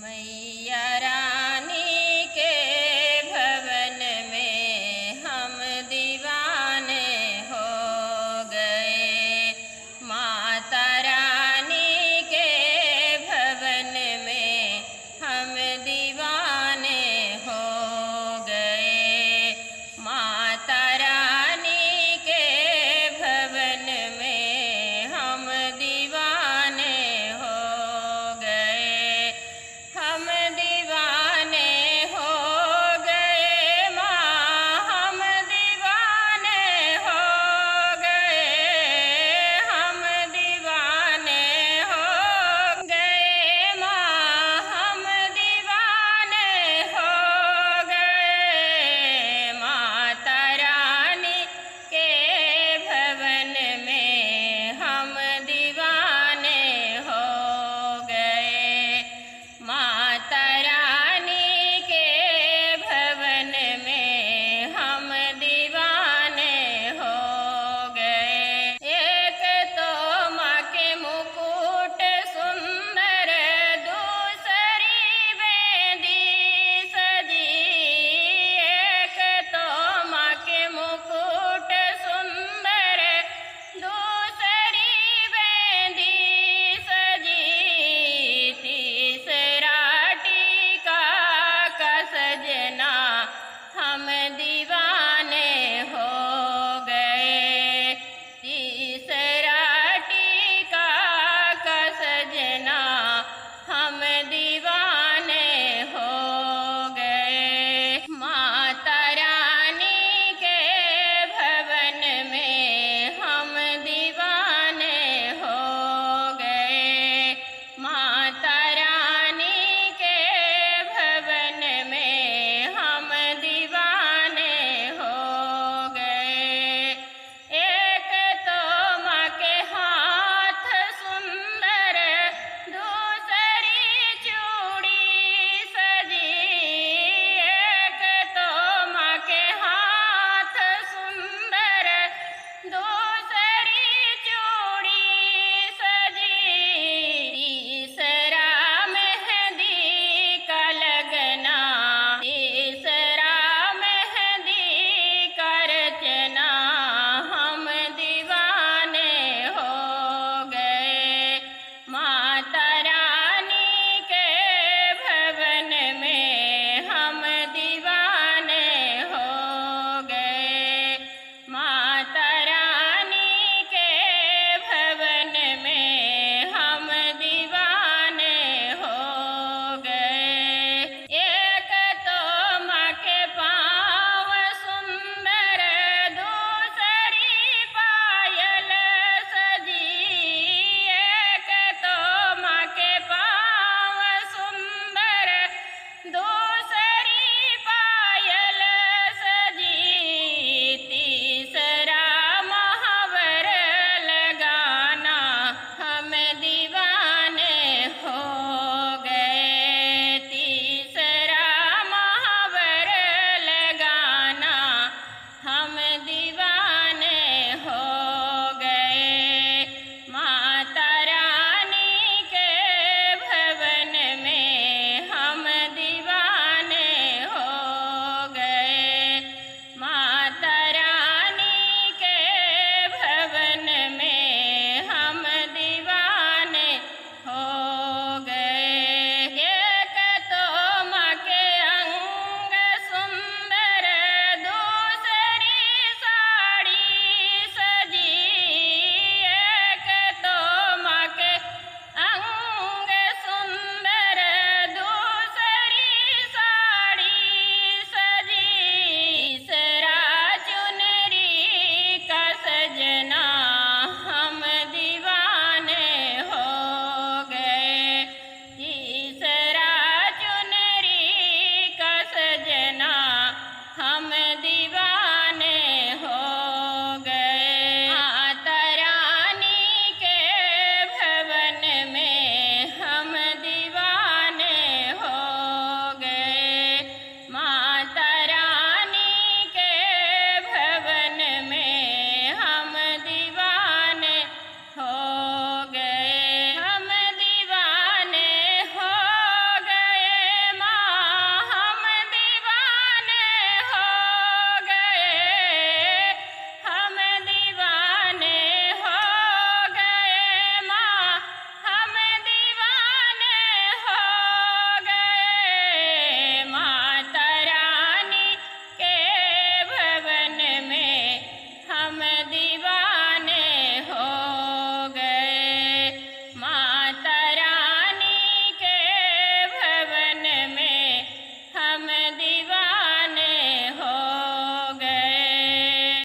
मैया रानी के भवन में हम दीवाने हो गए। माता रानी के भवन में हम दीवाने हो गए। माता रानी के भवन में हम दीवाने हो गए। हम दीवाने हो गए माँ, हम दीवाने हो गए। हम दीवाने हो गए माँ, हम दीवाने हो गए। माता रानी के भवन में हम दीवाने हो गए। माता रानी के भवन में हम दीवाने हो गए। एक तो माँ के मुकुट सुंदर, दूसरी बेदी सजी। एक तो माँ के मुकुट सुंदर, दूसरी बेदी सजी। तीसरा टीका का सजना, हम दीवाने हो गए। तीसरा टीका का सजना, हम दीवाने